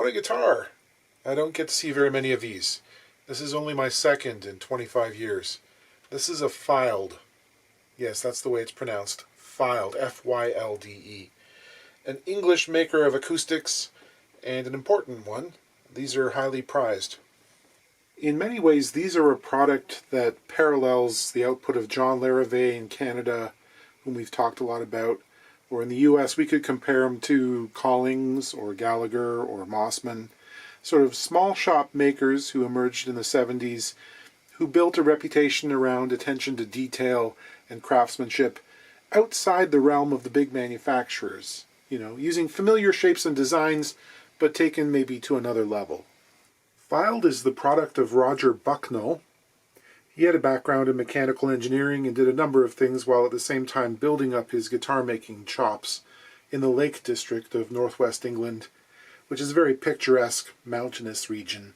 what a guitar! I don't get to see very many of these. This is only my second in 25 years. This is a Fylde. Yes, that's the way it's pronounced. Fylde, F-Y-L-D-E. An English maker of acoustics, and an important one. These are highly prized. In many ways, these are a product that parallels the output of John Larrivee in Canada, whom we've talked a lot about. Or in the US, we could compare them to Collings or Gallagher or Mossman, sort of small shop makers who emerged in the 70s, who built a reputation around attention to detail and craftsmanship outside the realm of the big manufacturers, using familiar shapes and designs, but taken maybe to another level. Fylde is the product of Roger Bucknell. He had a background in mechanical engineering and did a number of things while at the same time building up his guitar-making chops in the Lake District of northwest England, which is a very picturesque, mountainous region.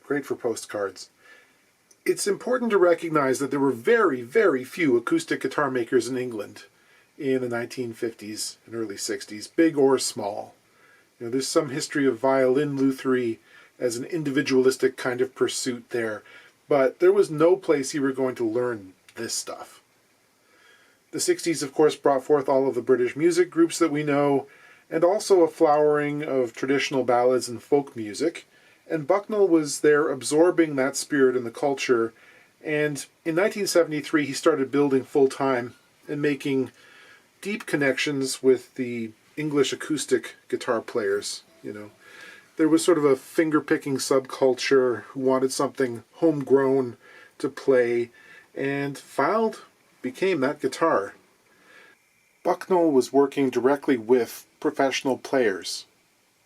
Great for postcards. It's important to recognize that there were very, very few acoustic guitar makers in England in the 1950s and early 60s, big or small. There's some history of violin lutherie as an individualistic kind of pursuit there, but there was no place you were going to learn this stuff. The 60s, of course, brought forth all of the British music groups that we know, and also a flowering of traditional ballads and folk music, and Bucknell was there absorbing that spirit in the culture, and in 1973 he started building full-time and making deep connections with the English acoustic guitar players, There was sort of a finger-picking subculture who wanted something homegrown to play, and Fylde became that guitar. Bucknell was working directly with professional players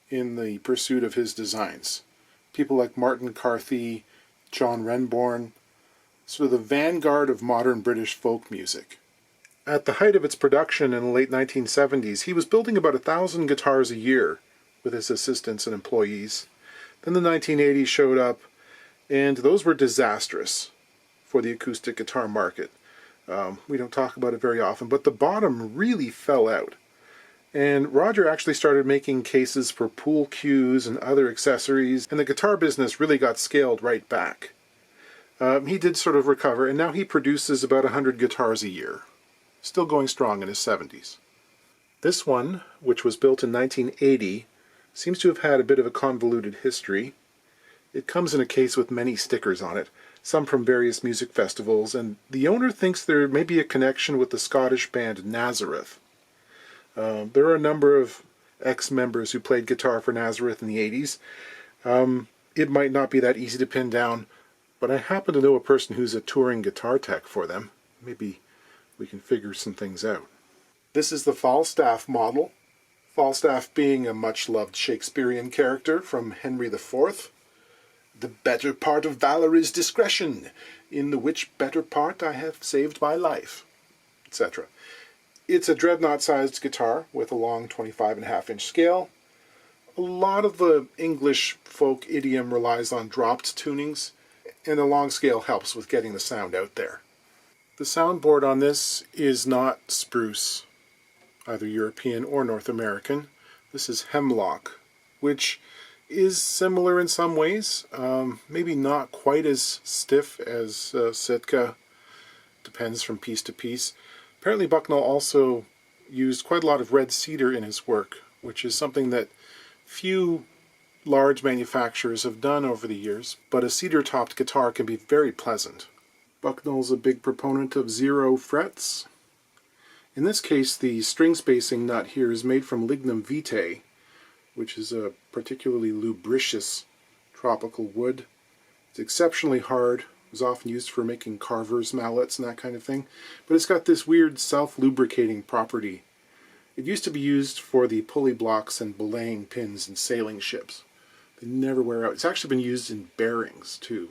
in the pursuit of his designs. People like Martin Carthy, John Renbourn, sort of the vanguard of modern British folk music. At the height of its production in the late 1970s, he was building about 1,000 guitars a year with his assistants and employees. Then the 1980s showed up, and those were disastrous for the acoustic guitar market. We don't talk about it very often, but the bottom really fell out. And Roger actually started making cases for pool cues and other accessories, and the guitar business really got scaled right back. He did sort of recover, and now he produces about 100 guitars a year. Still going strong in his 70s. This one, which was built in 1980, seems to have had a bit of a convoluted history. It comes in a case with many stickers on it, some from various music festivals, and the owner thinks there may be a connection with the Scottish band Nazareth. There are a number of ex-members who played guitar for Nazareth in the 80s. It might not be that easy to pin down, but I happen to know a person who's a touring guitar tech for them. Maybe we can figure some things out. This is the Falstaff model. Falstaff being a much-loved Shakespearean character from Henry IV. The better part of valor is discretion, in the which better part I have saved my life, etc. It's a dreadnought-sized guitar with a long 25.5-inch scale. A lot of the English folk idiom relies on dropped tunings, and a long scale helps with getting the sound out there. The soundboard on this is not spruce, either European or North American. This is hemlock, which is similar in some ways. Maybe not quite as stiff as Sitka. Depends from piece to piece. Apparently Bucknell also used quite a lot of red cedar in his work, which is something that few large manufacturers have done over the years, but a cedar-topped guitar can be very pleasant. Bucknell's a big proponent of 0 frets. In this case, the string spacing nut here is made from lignum vitae, which is a particularly lubricious tropical wood. It's exceptionally hard. It was often used for making carvers' mallets and that kind of thing. But it's got this weird self-lubricating property. It used to be used for the pulley blocks and belaying pins in sailing ships. They never wear out. It's actually been used in bearings, too.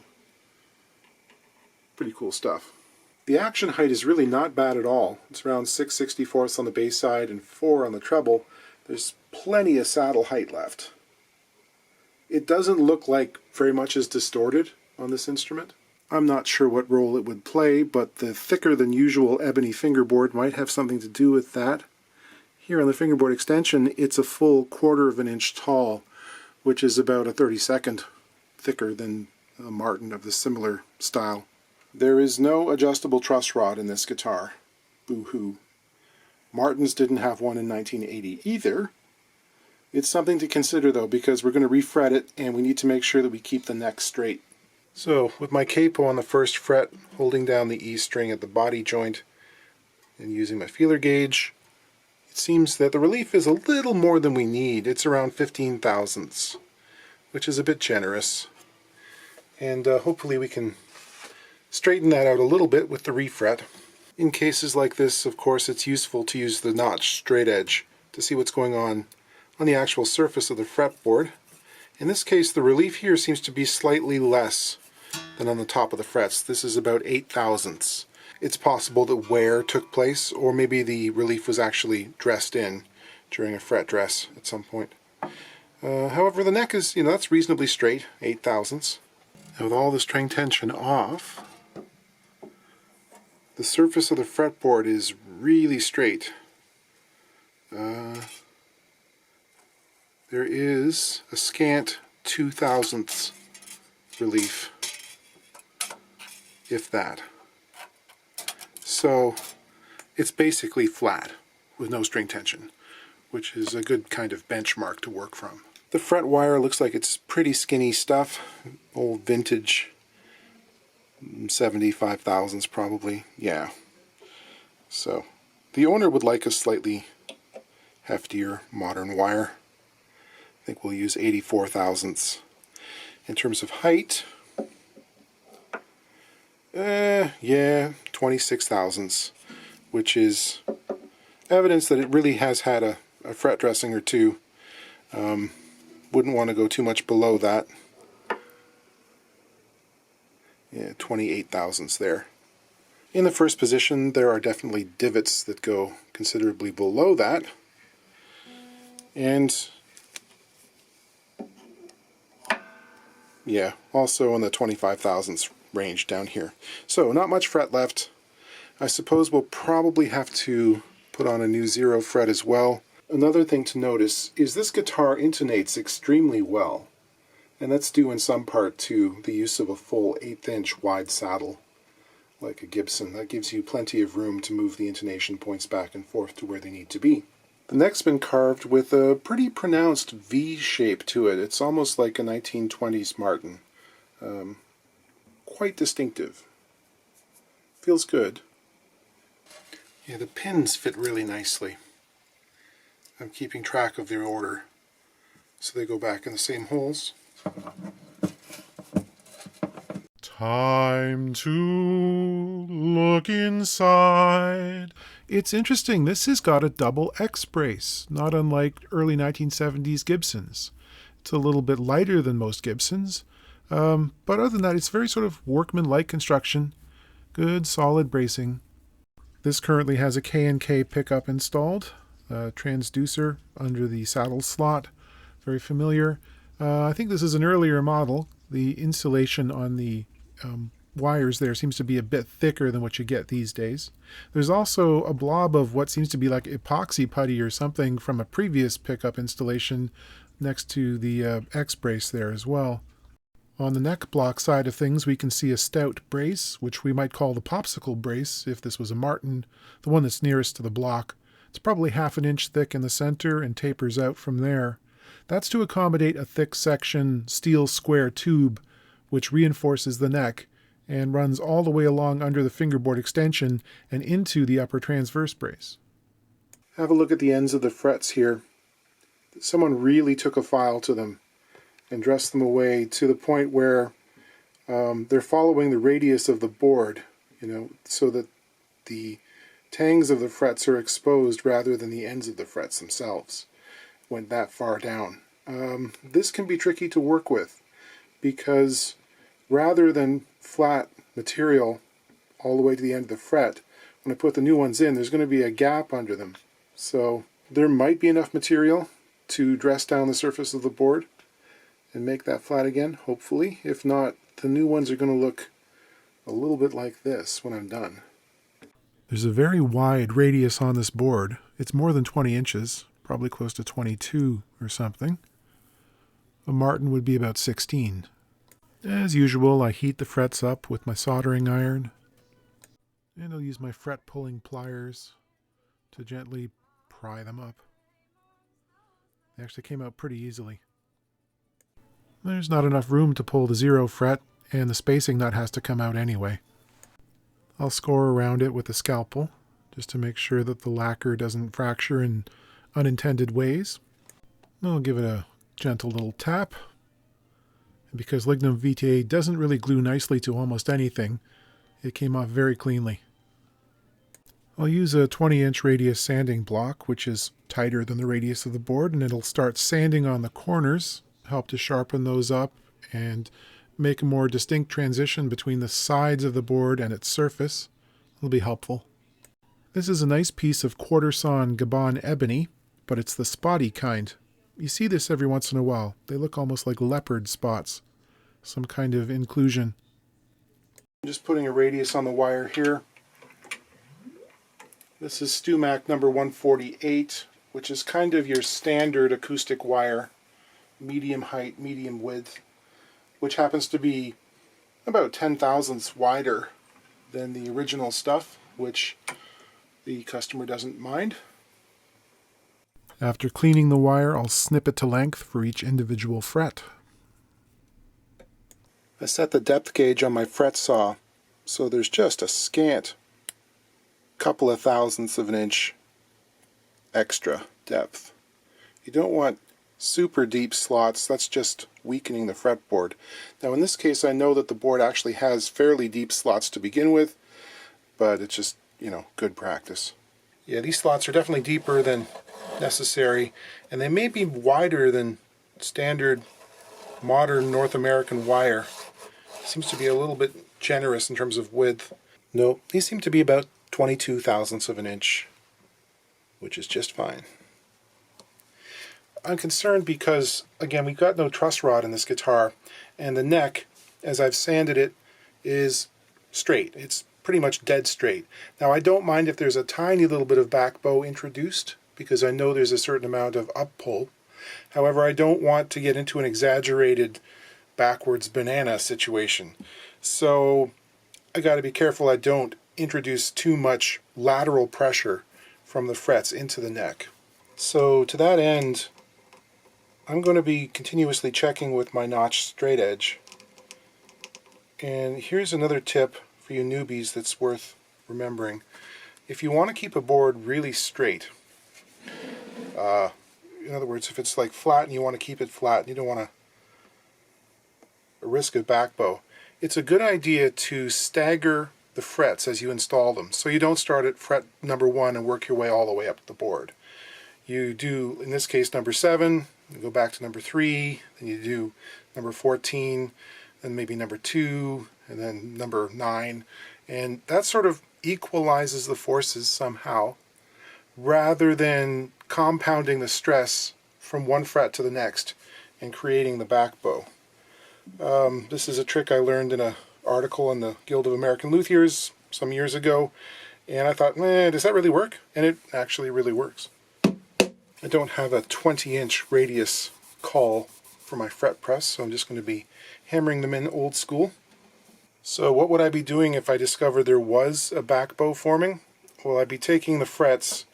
Pretty cool stuff. The action height is really not bad at all. It's around 6/64 on the bass side and 4 on the treble. There's plenty of saddle height left. It doesn't look like very much is distorted on this instrument. I'm not sure what role it would play, but the thicker than usual ebony fingerboard might have something to do with that. Here on the fingerboard extension, it's a full 1/4 of an inch tall, which is about a 32nd thicker than a Martin of the similar style. There is no adjustable truss rod in this guitar. Boo-hoo. Martins didn't have one in 1980 either. It's something to consider though, because we're going to refret it and we need to make sure that we keep the neck straight. So with my capo on the first fret, holding down the E string at the body joint and using my feeler gauge, it seems that the relief is a little more than we need. It's around 15 thousandths, which is a bit generous. And hopefully we can straighten that out a little bit with the refret. In cases like this, of course, it's useful to use the notch straight edge to see what's going on the actual surface of the fretboard. In this case, the relief here seems to be slightly less than on the top of the frets. This is about 8 thousandths. It's possible that wear took place, or maybe the relief was actually dressed in during a fret dress at some point. However, the neck is, that's reasonably straight, 8 thousandths. And with all the string tension off, the surface of the fretboard is really straight. There is a scant 2 thousandths relief, if that. So it's basically flat with no string tension, which is a good kind of benchmark to work from. The fret wire looks like it's pretty skinny stuff, old vintage 75 thousandths probably, yeah. So the owner would like a slightly heftier modern wire. I think we'll use 84 thousandths. In terms of height, yeah, 26 thousandths, which is evidence that it really has had a fret dressing or two. Wouldn't want to go too much below that. Yeah, 28 thousandths there. In the first position, there are definitely divots that go considerably below that. And yeah, also in the 25 thousandths range down here. So not much fret left. I suppose we'll probably have to put on a new 0 fret as well. Another thing to notice is this guitar intonates extremely well, and that's due in some part to the use of a full 1/8 inch wide saddle like a Gibson. That gives you plenty of room to move the intonation points back and forth to where they need to be. The neck's been carved with a pretty pronounced V shape to it. It's almost like a 1920s Martin. Quite distinctive. Feels good. Yeah, the pins fit really nicely. I'm keeping track of their order, so they go back in the same holes. Time to look inside. It's interesting, this has got a double X brace, not unlike early 1970s Gibsons. It's a little bit lighter than most Gibsons, but other than that, it's very sort of workman-like construction. Good, solid bracing. This currently has a K&K pickup installed, a transducer under the saddle slot, very familiar. I think this is an earlier model. The insulation on the wires there seems to be a bit thicker than what you get these days. There's also a blob of what seems to be like epoxy putty or something from a previous pickup installation next to the X brace there as well. On the neck block side of things, we can see a stout brace, which we might call the popsicle brace if this was a Martin, the one that's nearest to the block. It's probably 1/2 inch thick in the center and tapers out from there. That's to accommodate a thick section steel square tube which reinforces the neck and runs all the way along under the fingerboard extension and into the upper transverse brace. Have a look at the ends of the frets here. Someone really took a file to them and dressed them away to the point where they're following the radius of the board, so that the tangs of the frets are exposed rather than the ends of the frets themselves. Went that far down. This can be tricky to work with because rather than flat material all the way to the end of the fret, when I put the new ones in, there's going to be a gap under them. So there might be enough material to dress down the surface of the board and make that flat again, hopefully. If not, the new ones are going to look a little bit like this when I'm done. There's a very wide radius on this board. It's more than 20 inches, probably close to 22 or something. A martin would be about 16. As usual, I heat the frets up with my soldering iron, and I'll use my fret pulling pliers to gently pry them up. They actually came out pretty easily. There's not enough room to pull the 0 fret, and the spacing nut has to come out anyway. I'll score around it with a scalpel, just to make sure that the lacquer doesn't fracture in unintended ways. I'll give it a gentle little tap. And because lignum vitae doesn't really glue nicely to almost anything, it came off very cleanly. I'll use a 20-inch radius sanding block, which is tighter than the radius of the board, and it'll start sanding on the corners, help to sharpen those up and make a more distinct transition between the sides of the board and its surface. It'll be helpful. This is a nice piece of quarter sawn Gabon ebony, but it's the spotty kind. You see this every once in a while. They look almost like leopard spots, some kind of inclusion. I'm just putting a radius on the wire here. This is Stumac number 148, which is kind of your standard acoustic wire, medium height, medium width, which happens to be about 10 thousandths wider than the original stuff, which the customer doesn't mind. After cleaning the wire, I'll snip it to length for each individual fret. I set the depth gauge on my fret saw, so there's just a scant couple of thousandths of an inch extra depth. You don't want super deep slots, that's just weakening the fretboard. Now in this case I know that the board actually has fairly deep slots to begin with, but it's just, good practice. Yeah, these slots are definitely deeper than necessary, and they may be wider than standard modern North American wire. Seems to be a little bit generous in terms of width. Nope, these seem to be about 22 thousandths of an inch, which is just fine. I'm concerned because, again, we've got no truss rod in this guitar, and the neck, as I've sanded it, is straight. It's pretty much dead straight. Now, I don't mind if there's a tiny little bit of back bow introduced, because I know there's a certain amount of up pull. However, I don't want to get into an exaggerated backwards banana situation. So I got to be careful I don't introduce too much lateral pressure from the frets into the neck. So to that end, I'm going to be continuously checking with my notch straight edge. And here's another tip for you newbies that's worth remembering. If you want to keep a board really straight, in other words, if it's like flat and you want to keep it flat and you don't want to risk a back bow, it's a good idea to stagger the frets as you install them. So you don't start at fret number 1 and work your way all the way up the board. You do, in this case, number 7, you go back to number 3, then you do number 14, then maybe number 2, and then number 9. And that sort of equalizes the forces somehow, rather than compounding the stress from one fret to the next and creating the back bow. This is a trick I learned in an article in the Guild of American Luthiers some years ago, and I thought, does that really work? And it actually really works. I don't have a 20-inch radius call for my fret press, so I'm just going to be hammering them in old school. So what would I be doing if I discovered there was a back bow forming? Well, I'd be taking the frets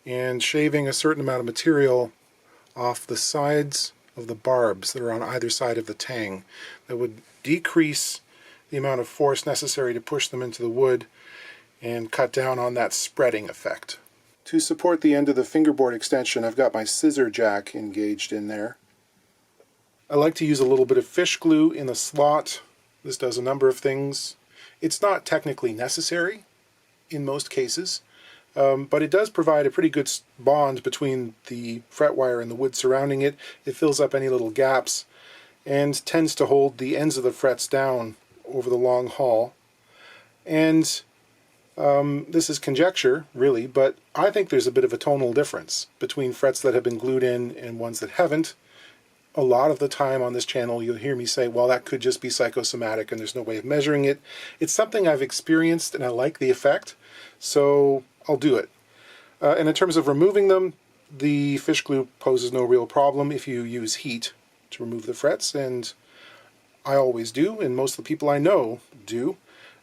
and shaving a certain amount of material off the sides of the barbs that are on either side of the tang. That would decrease the amount of force necessary to push them into the wood and cut down on that spreading effect. To support the end of the fingerboard extension, I've got my scissor jack engaged in there. I like to use a little bit of fish glue in the slot. This does a number of things. It's not technically necessary in most cases, but it does provide a pretty good bond between the fret wire and the wood surrounding it. It fills up any little gaps and tends to hold the ends of the frets down over the long haul. And this is conjecture, really, but I think there's a bit of a tonal difference between frets that have been glued in and ones that haven't. A lot of the time on this channel you'll hear me say, well, that could just be psychosomatic and there's no way of measuring it. It's something I've experienced and I like the effect, so I'll do it. And in terms of removing them, the fish glue poses no real problem if you use heat. to remove the frets, and I always do, and most of the people I know do.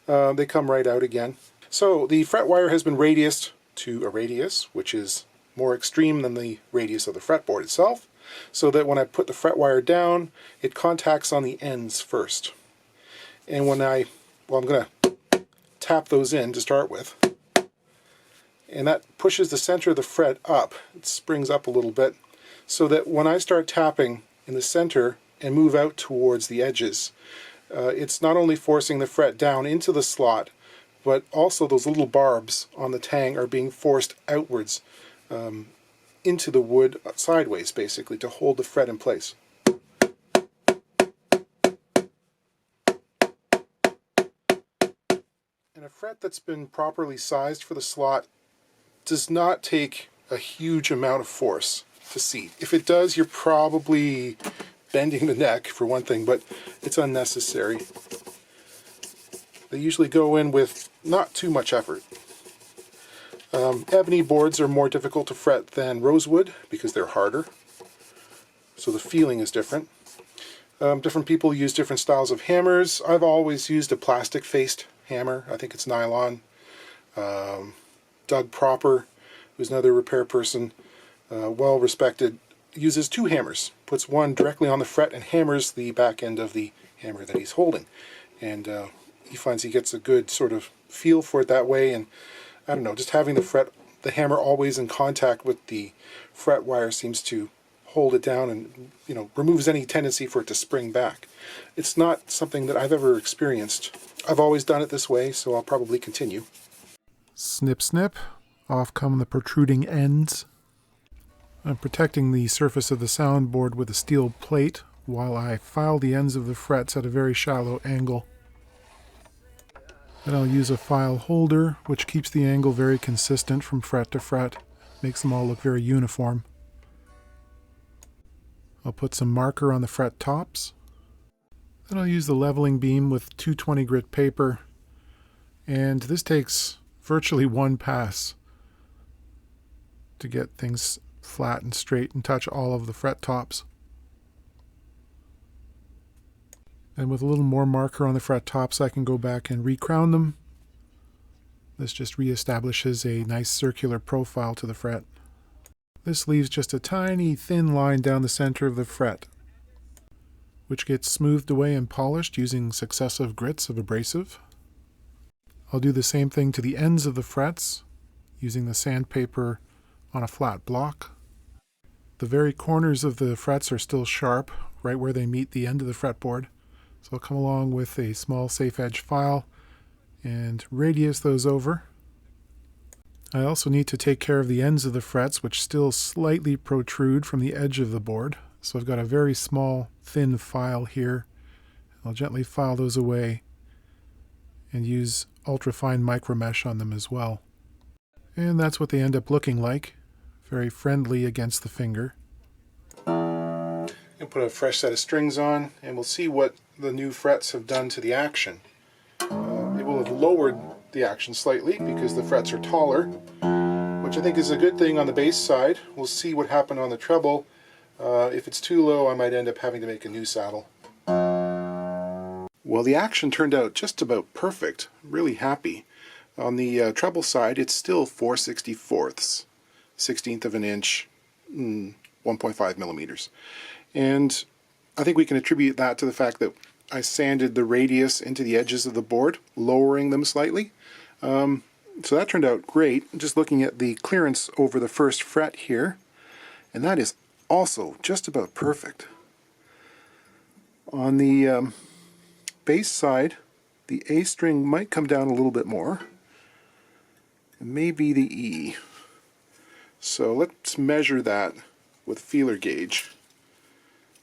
They come right out again. So the fret wire has been radiused to a radius, which is more extreme than the radius of the fretboard itself, so that when I put the fret wire down, it contacts on the ends first. And when I'm going to tap those in to start with, and that pushes the center of the fret up. It springs up a little bit, so that when I start tapping in the center and move out towards the edges, it's not only forcing the fret down into the slot, but also those little barbs on the tang are being forced outwards into the wood sideways, basically, to hold the fret in place. And a fret that's been properly sized for the slot does not take a huge amount of force to seat. If it does, you're probably bending the neck, for one thing, but it's unnecessary. They usually go in with not too much effort. Ebony boards are more difficult to fret than rosewood because they're harder, so the feeling is different. Different people use different styles of hammers. I've always used a plastic-faced hammer. I think it's nylon. Doug Proper, who's another repair person, well respected, uses two hammers. Puts one directly on the fret and hammers the back end of the hammer that he's holding. And he finds he gets a good sort of feel for it that way. And I don't know, just having the hammer always in contact with the fret wire seems to hold it down and, you know, removes any tendency for it to spring back. It's not something that I've ever experienced. I've always done it this way, so I'll probably continue. Snip, snip. Off come the protruding ends. I'm protecting the surface of the soundboard with a steel plate while I file the ends of the frets at a very shallow angle. Then I'll use a file holder, which keeps the angle very consistent from fret to fret. Makes them all look very uniform. I'll put some marker on the fret tops. Then I'll use the leveling beam with 220 grit paper, and this takes virtually one pass to get things flat and straight and touch all of the fret tops. And with a little more marker on the fret tops, I can go back and recrown them. This just reestablishes a nice circular profile to the fret. This leaves just a tiny thin line down the center of the fret, which gets smoothed away and polished using successive grits of abrasive. I'll do the same thing to the ends of the frets, using the sandpaper on a flat block. The very corners of the frets are still sharp, right where they meet the end of the fretboard. So I'll come along with a small safe edge file and radius those over. I also need to take care of the ends of the frets, which still slightly protrude from the edge of the board. So I've got a very small, thin file here. I'll gently file those away and use ultrafine micro mesh on them as well. And that's what they end up looking like. Very friendly against the finger. And put a fresh set of strings on, and we'll see what the new frets have done to the action. It will have lowered the action slightly because the frets are taller, which I think is a good thing on the bass side. We'll see what happened on the treble. If it's too low, I might end up having to make a new saddle. Well, the action turned out just about perfect. I'm really happy. On the treble side, it's still 4/64ths, 16th of an inch, 1.5 millimeters. And I think we can attribute that to the fact that I sanded the radius into the edges of the board, lowering them slightly. So that turned out great. Just looking at the clearance over the first fret here, and that is also just about perfect. On the bass side, the A string might come down a little bit more, and maybe the E. So let's measure that with feeler gauge.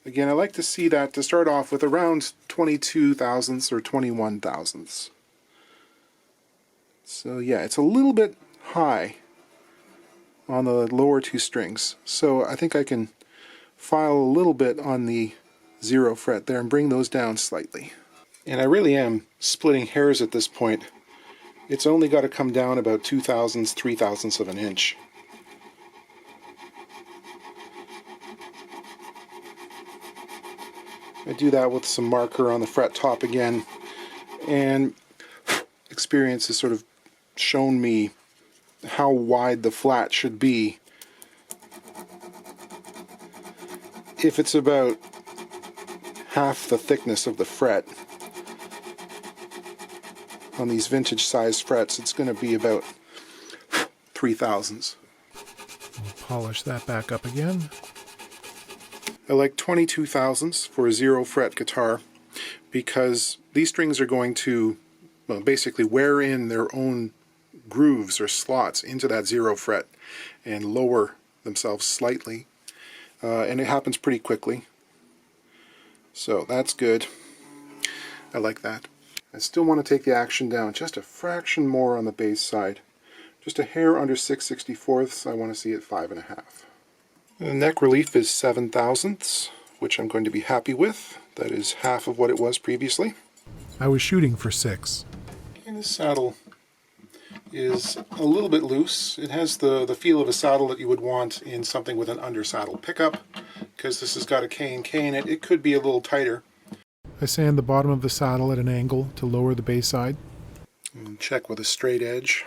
Again, I like to see that to start off with around 22 thousandths or 21 thousandths. So yeah, it's a little bit high on the lower two strings. So I think I can file a little bit on the 0 fret there and bring those down slightly. And I really am splitting hairs at this point. It's only got to come down about 2 thousandths, 3 thousandths of an inch. I do that with some marker on the fret top again, and experience has sort of shown me how wide the flat should be. If it's about half the thickness of the fret on these vintage sized frets, it's going to be about 3/1000. Polish that back up again. I like 22/1000 for a 0 fret guitar because these strings are going to, well, basically wear in their own grooves or slots into that 0 fret and lower themselves slightly, and it happens pretty quickly, so that's good. I like that. I still want to take the action down just a fraction more on the bass side, just a hair under 6/64. I want to see it 5.5. The neck relief is 7/1000, which I'm going to be happy with. That is half of what it was previously. I was shooting for 6. And this saddle is a little bit loose. It has the feel of a saddle that you would want in something with an under saddle pickup, because this has got a K in it. It could be a little tighter. I sand the bottom of the saddle at an angle to lower the bass side. And check with a straight edge.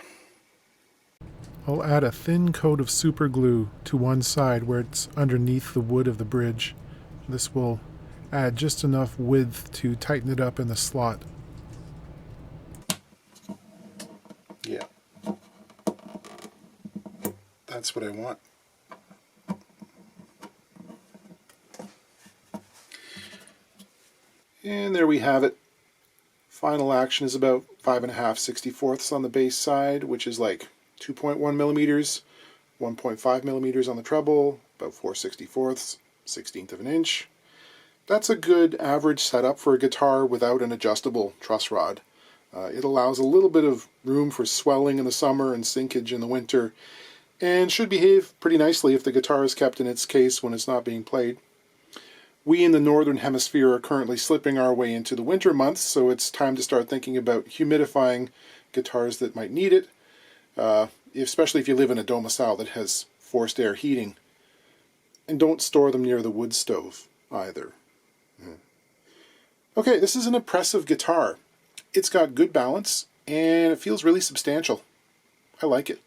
I'll add a thin coat of super glue to one side where it's underneath the wood of the bridge. This will add just enough width to tighten it up in the slot. Yeah. That's what I want. And there we have it. Final action is about 5.5/64 on the bass side, which is like 2.1 millimeters, 1.5 millimeters on the treble, about 4/64, 1/16 of an inch. That's a good average setup for a guitar without an adjustable truss rod. It allows a little bit of room for swelling in the summer and sinkage in the winter, and should behave pretty nicely if the guitar is kept in its case when it's not being played. We in the Northern Hemisphere are currently slipping our way into the winter months, so it's time to start thinking about humidifying guitars that might need it, especially if you live in a domicile that has forced air heating. And don't store them near the wood stove either. Okay, this is an impressive guitar. It's got good balance, and it feels really substantial. I like it.